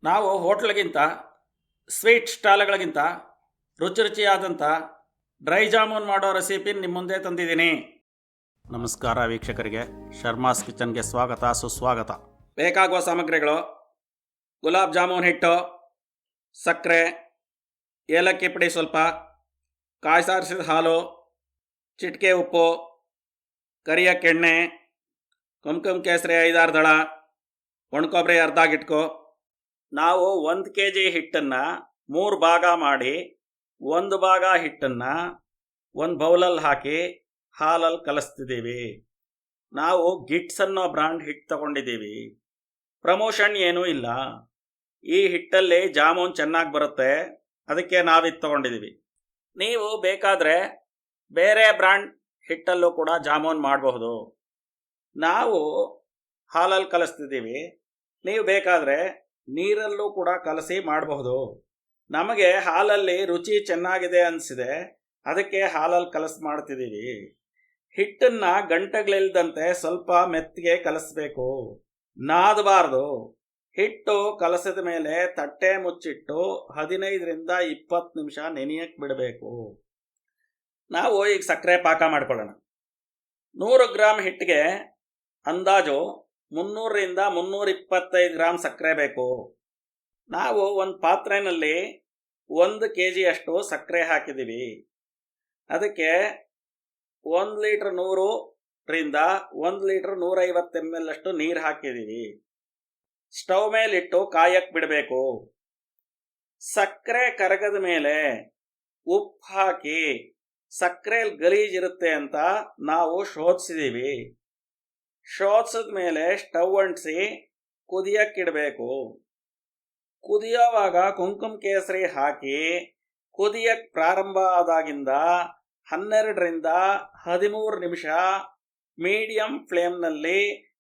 ನಾವು ಹೋಟ್ಲ್ಗಿಂತ ಸ್ವೀಟ್ ಸ್ಟಾಲ್ಗಳಿಗಿಂತ ರುಚಿ ರುಚಿಯಾದಂಥ ಡ್ರೈ ಜಾಮೂನ್ ಮಾಡೋ ರೆಸಿಪಿ ನಿಮ್ಮ ಮುಂದೆ ತಂದಿದ್ದೀನಿ. ನಮಸ್ಕಾರ ವೀಕ್ಷಕರಿಗೆ, ಶರ್ಮಾಸ್ ಕಿಚನ್ಗೆ ಸ್ವಾಗತ ಸುಸ್ವಾಗತ. ಬೇಕಾಗುವ ಸಾಮಗ್ರಿಗಳು: ಗುಲಾಬ್ ಜಾಮೂನ್ ಹಿಟ್ಟು, ಸಕ್ಕರೆ, ಏಲಕ್ಕಿ ಪುಡಿ ಸ್ವಲ್ಪ, ಕಾಯಿ ಸಾರಿಸಿದ ಹಾಲು, ಚಿಟಿಕೆ ಉಪ್ಪು, ಕರಿಯಕ್ಕೆಣ್ಣೆ, ಕುಂಕುಮ ಕೇಸರಿ 5-6 ದಳ, ಒಣಕೊಬ್ಬರಿ ಅರ್ಧ ಗಿಟ್ಕೋ. ನಾವು 1 kg ಹಿಟ್ಟನ್ನು 3 ಭಾಗ ಮಾಡಿ 1 ಭಾಗ ಹಿಟ್ಟನ್ನು ಒಂದು ಬೌಲಲ್ಲಿ ಹಾಕಿ ಹಾಲಲ್ಲಿ ಕಲಿಸ್ತಿದ್ದೀವಿ. ನಾವು ಗಿಟ್ಸ್ ಅನ್ನೋ ಬ್ರ್ಯಾಂಡ್ ಹಿಟ್ಟು ತಗೊಂಡಿದ್ದೀವಿ. ಪ್ರಮೋಷನ್ ಏನೂ ಇಲ್ಲ. ಈ ಹಿಟ್ಟಲ್ಲಿ ಜಾಮೂನ್ ಚೆನ್ನಾಗಿ ಬರುತ್ತೆ, ಅದಕ್ಕೆ ನಾವಿದು ತಗೊಂಡಿದ್ದೀವಿ. ನೀವು ಬೇಕಾದರೆ ಬೇರೆ ಬ್ರ್ಯಾಂಡ್ ಹಿಟ್ಟಲ್ಲೂ ಕೂಡ ಜಾಮೂನ್ ಮಾಡಬಹುದು. ನಾವು ಹಾಲಲ್ಲಿ ಕಲಿಸ್ತಿದ್ದೀವಿ, ನೀವು ಬೇಕಾದರೆ ನೀರಲ್ಲೂ ಕೂಡ ಕಲಸಿ ಮಾಡಬಹುದು. ನಮಗೆ ಹಾಲಲ್ಲಿ ರುಚಿ ಚೆನ್ನಾಗಿದೆ ಅನಿಸಿದೆ, ಅದಕ್ಕೆ ಹಾಲಲ್ಲಿ ಕಲಸಿ ಮಾಡ್ತಿದ್ದೀವಿ. ಹಿಟ್ಟನ್ನು ಗಂಟೆಗಳಿಲ್ದಂತೆ ಸ್ವಲ್ಪ ಮೆತ್ತಗೆ ಕಲಸಬೇಕು, ನಾದಬಾರ್ದು. ಹಿಟ್ಟು ಕಲಸಿದ ಮೇಲೆ ತಟ್ಟೆ ಮುಚ್ಚಿಟ್ಟು 15ರಿಂದ 20 ನಿಮಿಷ ನೆನೆಯಕ್ಕೆ ಬಿಡಬೇಕು. ನಾವು ಈಗ ಸಕ್ಕರೆ ಪಾಕ ಮಾಡ್ಕೊಳ್ಳೋಣ. 100 ಗ್ರಾಮ್ ಹಿಟ್ಟಿಗೆ ಅಂದಾಜು 300ರಿಂದ 325 ಗ್ರಾಮ್ ಸಕ್ಕರೆ ಬೇಕು. ನಾವು ಒಂದು ಪಾತ್ರೆಯಲ್ಲಿ 1 kg ಅಷ್ಟು ಸಕ್ಕರೆ ಹಾಕಿದ್ದೀವಿ. ಅದಕ್ಕೆ 1 ಲೀಟ್ರ್ 100ರಿಂದ 1 ಲೀಟ್ರ್ 150 ml ಅಷ್ಟು ನೀರು ಹಾಕಿದ್ದೀವಿ. ಸ್ಟವ್ ಮೇಲಿಟ್ಟು ಕಾಯಕ್ಕೆ ಬಿಡಬೇಕು. ಸಕ್ಕರೆ ಕರಗದ ಮೇಲೆ ಉಪ್ಪು ಹಾಕಿ, ಸಕ್ಕರೆಯಲ್ಲಿ ಗಲೀಜಿರುತ್ತೆ ಅಂತ ನಾವು ಶೋಧಿಸಿದ್ದೀವಿ. ಶೋಧಿಸಿದ ಮೇಲೆ ಸ್ಟವ್ ಅಂಟಿಸಿ ಕುದಿಯಕ್ಕಿಡಬೇಕು. ಕುದಿಯೋವಾಗ ಕುಂಕುಮ ಕೇಸರಿ ಹಾಕಿ ಕುದಿಯಕ್ಕೆ ಪ್ರಾರಂಭ ಆದಾಗಿಂದ 12ರಿಂದ 13 ನಿಮಿಷ ಮೀಡಿಯಂ ಫ್ಲೇಮ್ನಲ್ಲಿ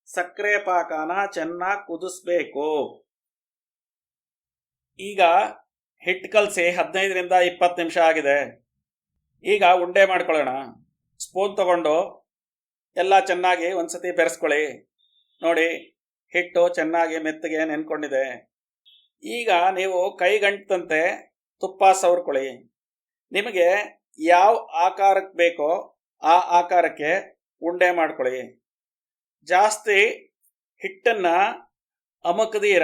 ಸಕ್ಕರೆ ಪಾಕನ ಚೆನ್ನಾಗಿ ಕುದಿಸ್ಬೇಕು. ಈಗ ಹಿಟ್ಟು ಕಲಸಿ 15ರಿಂದ 20 ನಿಮಿಷ ಆಗಿದೆ. ಈಗ ಉಂಡೆ ಮಾಡ್ಕೊಳ್ಳೋಣ. ಸ್ಪೂನ್ ತಗೊಂಡು ಎಲ್ಲ ಚೆನ್ನಾಗಿ ಒಂದ್ಸತಿ ಬೆರೆಸ್ಕೊಳ್ಳಿ. ನೋಡಿ, ಹಿಟ್ಟು ಚೆನ್ನಾಗಿ ಮೆತ್ತಗೆ ನೆನ್ಕೊಂಡಿದೆ. ಈಗ ನೀವು ಕೈಗಂಟಂತೆ ತುಪ್ಪ ಸವರ್ಕೊಳ್ಳಿ. ನಿಮಗೆ ಯಾವ ಆಕಾರಕ್ಕೆ ಬೇಕೋ ಆ ಆಕಾರಕ್ಕೆ ಉಂಡೆ ಮಾಡ್ಕೊಳ್ಳಿ. ಜಾಸ್ತಿ ಹಿಟ್ಟನ್ನು ಅಮುಕದೀರ,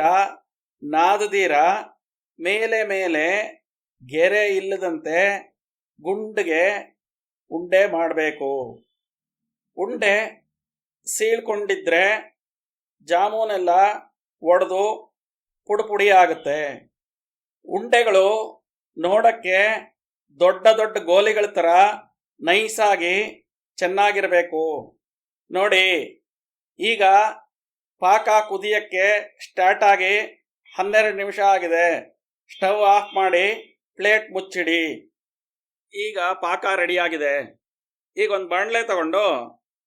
ನಾದದೀರ, ಮೇಲೆ ಮೇಲೆ ಗೆರೆ ಇಲ್ಲದಂತೆ ಗುಂಡಿಗೆ ಉಂಡೆ ಮಾಡಬೇಕು. ಉಂಡೆ ಸೀಳ್ಕೊಂಡಿದ್ರೆ ಜಾಮೂನೆಲ್ಲ ಒಡೆದು ಪುಡಿ ಆಗುತ್ತೆ. ಉಂಡೆಗಳು ನೋಡಕ್ಕೆ ದೊಡ್ಡ ದೊಡ್ಡ ಗೋಲಿಗಳ ಥರ ನೈಸಾಗಿ ಚೆನ್ನಾಗಿರಬೇಕು. ನೋಡಿ, ಈಗ ಪಾಕ ಕುದಿಯಕ್ಕೆ ಸ್ಟಾರ್ಟ್ ಆಗಿ 12 ನಿಮಿಷ ಆಗಿದೆ. ಸ್ಟವ್ ಆಫ್ ಮಾಡಿ ಪ್ಲೇಟ್ ಮುಚ್ಚಿಡಿ. ಈಗ ಪಾಕ ರೆಡಿಯಾಗಿದೆ. ಈಗ ಒಂದು ಬಾಣಲೆ ತಗೊಂಡು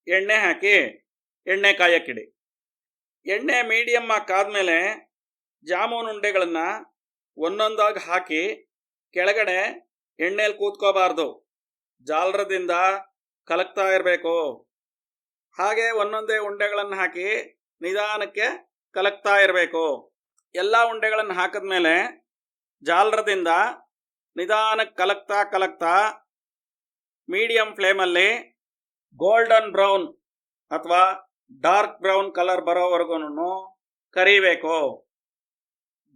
ಎಣ್ಣೆ ಹಾಕಿ ಎಣ್ಣೆ ಕಾಯಕ್ಕಿಡಿ. ಎಣ್ಣೆ ಮೀಡಿಯಮ್ ಕಾದ್ಮೇಲೆ ಜಾಮೂನ್ ಉಂಡೆಗಳನ್ನು ಒಂದೊಂದಾಗಿ ಹಾಕಿ ಕೆಳಗಡೆ ಎಣ್ಣೆಯಲ್ಲಿ ಕೂತ್ಕೋಬಾರ್ದು, ಜಾಲರದಿಂದ ಕಲಕ್ತಾ ಇರಬೇಕು. ಹಾಗೆ ಒಂದೊಂದೇ ಉಂಡೆಗಳನ್ನು ಹಾಕಿ ನಿಧಾನಕ್ಕೆ ಕಲಕ್ತಾ ಇರಬೇಕು. ಎಲ್ಲ ಉಂಡೆಗಳನ್ನು ಹಾಕಿದ್ಮೇಲೆ ಜಾಲರದಿಂದ ನಿಧಾನಕ್ಕೆ ಕಲಕ್ತಾ ಕಲಕ್ತಾ ಮೀಡಿಯಂ ಫ್ಲೇಮಲ್ಲಿ ಗೋಲ್ಡನ್ ಬ್ರೌನ್ ಅಥವಾ ಡಾರ್ಕ್ ಬ್ರೌನ್ ಕಲರ್ ಬರೋವರೆಗೂ ಕರಿಬೇಕು.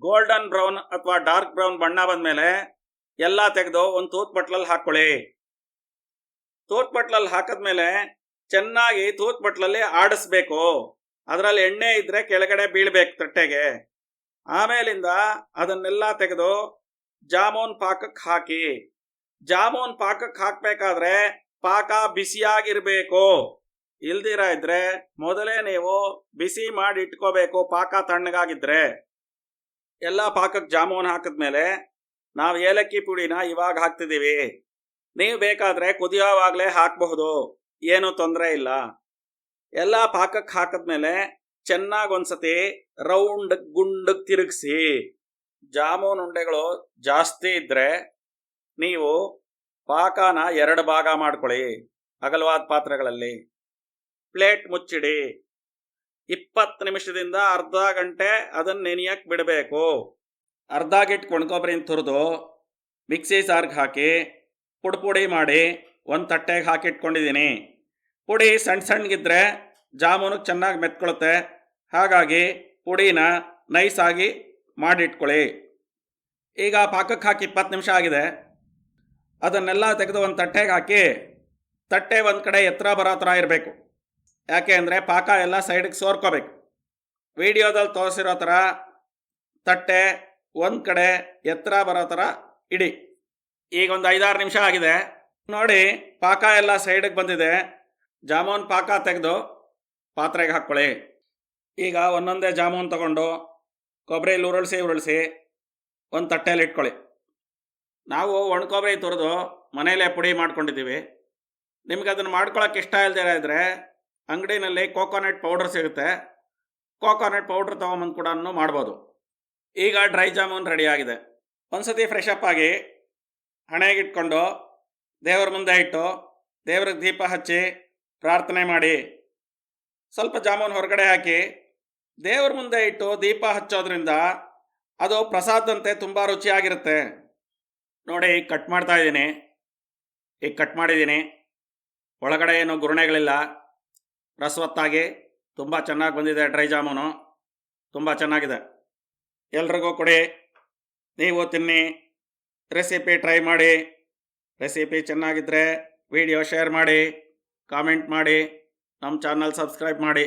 ಗೋಲ್ಡನ್ ಬ್ರೌನ್ ಅಥವಾ ಡಾರ್ಕ್ ಬ್ರೌನ್ ಬಣ್ಣ ಬಂದಮೇಲೆ ಎಲ್ಲ ತೆಗೆದು ಒಂದು ತೂತ್ ಬಟ್ಲಲ್ಲಿ ಹಾಕ್ಕೊಳ್ಳಿ. ತೂತ್ ಬಟ್ಲಲ್ಲಿ ಹಾಕಿದ್ಮೇಲೆ ಚೆನ್ನಾಗಿ ತೂತ್ ಬಟ್ಲಲ್ಲಿ ಆಡಿಸ್ಬೇಕು. ಅದರಲ್ಲಿ ಎಣ್ಣೆ ಇದ್ರೆ ಕೆಳಗಡೆ ಬೀಳ್ಬೇಕು ತಟ್ಟೆಗೆ. ಆಮೇಲಿಂದ ಅದನ್ನೆಲ್ಲ ತೆಗೆದು ಜಾಮೂನ್ ಪಾಕಕ್ಕೆ ಹಾಕಿ. ಜಾಮೂನ್ ಪಾಕಕ್ಕೆ ಹಾಕಬೇಕಾದ್ರೆ ಪಾಕ ಬಿಸಿಯಾಗಿರಬೇಕು. ಇಲ್ದಿರ ಇದ್ರೆ ಮೊದಲೇ ನೀವು ಬಿಸಿ ಮಾಡಿ ಇಟ್ಕೋಬೇಕು, ಪಾಕ ತಣ್ಣಗಾಗಿದ್ರೆ. ಎಲ್ಲ ಪಾಕಕ್ಕೆ ಜಾಮೂನ್ ಹಾಕಿದ್ಮೇಲೆ ನಾವು ಏಲಕ್ಕಿ ಪುಡಿನ ಇವಾಗ ಹಾಕ್ತಿದ್ದೀವಿ. ನೀವು ಬೇಕಾದರೆ ಕುದಿಯೋವಾಗಲೇ ಹಾಕಬಹುದು, ಏನೂ ತೊಂದರೆ ಇಲ್ಲ. ಎಲ್ಲ ಪಾಕಕ್ಕೆ ಹಾಕಿದ್ಮೇಲೆ ಚೆನ್ನಾಗಿ ಒಂದ್ಸತಿ ರೌಂಡ್ ಗುಂಡಕ್ಕೆ ತಿರುಗಿಸಿ. ಜಾಮೂನ್ ಉಂಡೆಗಳು ಜಾಸ್ತಿ ಇದ್ದರೆ ನೀವು ಪಾಕನ 2 ಭಾಗ ಮಾಡ್ಕೊಳ್ಳಿ ಅಗಲವಾದ ಪಾತ್ರೆಗಳಲ್ಲಿ. ಪ್ಲೇಟ್ ಮುಚ್ಚಿಡಿ. 20 ನಿಮಿಷದಿಂದ ಅರ್ಧ ಗಂಟೆ ಅದನ್ನು ನೆನೆಯಕ್ಕೆ ಬಿಡಬೇಕು. ಅರ್ಧ ಗಿಟ್ಟು ಒಣಕೊಬ್ಬರಿನ ತುರಿದು ಮಿಕ್ಸಿ ಜಾರ್ಗೆ ಹಾಕಿ ಪುಡಿ ಮಾಡಿ ಒಂದು ತಟ್ಟೆಗೆ ಹಾಕಿಟ್ಕೊಂಡಿದ್ದೀನಿ. ಪುಡಿ ಸಣ್ಣ ಸಣ್ಣಗಿದ್ರೆ ಜಾಮೂನಿಗೆ ಚೆನ್ನಾಗಿ ಮೆತ್ಕೊಳ್ಳುತ್ತೆ. ಹಾಗಾಗಿ ಪುಡಿನ ನೈಸಾಗಿ ಮಾಡಿಟ್ಕೊಳ್ಳಿ. ಈಗ ಪಾಕಕ್ಕೆ ಹಾಕಿ 20 ನಿಮಿಷ ಆಗಿದೆ. ಅದನ್ನೆಲ್ಲ ತೆಗೆದು ಒಂದು ತಟ್ಟೆಗೆ ಹಾಕಿ, ತಟ್ಟೆ ಒಂದು ಕಡೆ ಎತ್ತರ ಬರೋ ಥರ ಇರಬೇಕು. ಯಾಕೆ ಅಂದರೆ ಪಾಕ ಎಲ್ಲ ಸೈಡಿಗೆ ಸೋರ್ಕೋಬೇಕು. ವಿಡಿಯೋದಲ್ಲಿ ತೋರಿಸಿರೋ ಥರ ತಟ್ಟೆ ಒಂದು ಕಡೆ ಎತ್ತರ ಬರೋ ಥರ ಇಡಿ. ಈಗ ಒಂದು 5-6 ನಿಮಿಷ ಆಗಿದೆ ನೋಡಿ, ಪಾಕ ಎಲ್ಲ ಸೈಡಿಗೆ ಬಂದಿದೆ. ಜಾಮೂನ್ ಪಾಕ ತೆಗೆದು ಪಾತ್ರೆಗೆ ಹಾಕ್ಕೊಳ್ಳಿ. ಈಗ ಒಂದೊಂದೇ ಜಾಮೂನ್ ತಗೊಂಡು ಕೊಬ್ಬರಿಲಿ ಉರುಳಿಸಿ ಒಂದು ತಟ್ಟೆಯಲ್ಲಿ ಇಟ್ಕೊಳ್ಳಿ. ನಾವು ಒಣಕೊಬ್ಬರಿ ತುರಿದು ಮನೆಯಲ್ಲೇ ಪುಡಿ ಮಾಡ್ಕೊಂಡಿದ್ದೀವಿ. ನಿಮ್ಗೆ ಅದನ್ನು ಮಾಡ್ಕೊಳ್ಳೋಕೆ ಇಷ್ಟ ಇಲ್ದಿರ ಇದ್ದರೆ ಅಂಗಡಿನಲ್ಲಿ ಕೋಕೋನಟ್ ಪೌಡ್ರ್ ಸಿಗುತ್ತೆ. ಕೋಕೋನಟ್ ಪೌಡ್ರ್ ತೊಗೊಂಬಂದು ಕೂಡ ಮಾಡ್ಬೋದು. ಈಗ ಡ್ರೈ ಜಾಮೂನ್ ರೆಡಿಯಾಗಿದೆ. ಒಂದು ಸತಿ ಫ್ರೆಶ್ ಅಪ್ ಆಗಿ ಹಣೆಗಿಟ್ಕೊಂಡು ದೇವ್ರ ಮುಂದೆ ಇಟ್ಟು ದೇವ್ರಿಗೆ ದೀಪ ಹಚ್ಚಿ ಪ್ರಾರ್ಥನೆ ಮಾಡಿ ಸ್ವಲ್ಪ ಜಾಮೂನ್ ಹೊರಗಡೆ ಹಾಕಿ ದೇವ್ರ ಮುಂದೆ ಇಟ್ಟು ದೀಪ ಹಚ್ಚೋದ್ರಿಂದ ಅದು ಪ್ರಸಾದಂತೆ ತುಂಬ ರುಚಿಯಾಗಿರುತ್ತೆ. ನೋಡಿ, ಈಗ ಕಟ್ ಮಾಡ್ತಾ ಇದ್ದೀನಿ. ಈಗ ಕಟ್ ಮಾಡಿದ್ದೀನಿ. ಒಳಗಡೆ ಏನೂ ಗುರುಣೆಗಳಿಲ್ಲ. ರಸವತ್ತಾಗಿ ತುಂಬ ಚೆನ್ನಾಗಿ ಬಂದಿದೆ. ಡ್ರೈ ಜಾಮೂನು ತುಂಬ ಚೆನ್ನಾಗಿದೆ. ಎಲ್ರಿಗೂ ಕೊಡಿ, ನೀವು ತಿನ್ನಿ, ರೆಸಿಪಿ ಟ್ರೈ ಮಾಡಿ. ರೆಸಿಪಿ ಚೆನ್ನಾಗಿದ್ದರೆ ವಿಡಿಯೋ ಶೇರ್ ಮಾಡಿ, ಕಾಮೆಂಟ್ ಮಾಡಿ, ನಮ್ಮ ಚಾನಲ್ ಸಬ್ಸ್ಕ್ರೈಬ್ ಮಾಡಿ.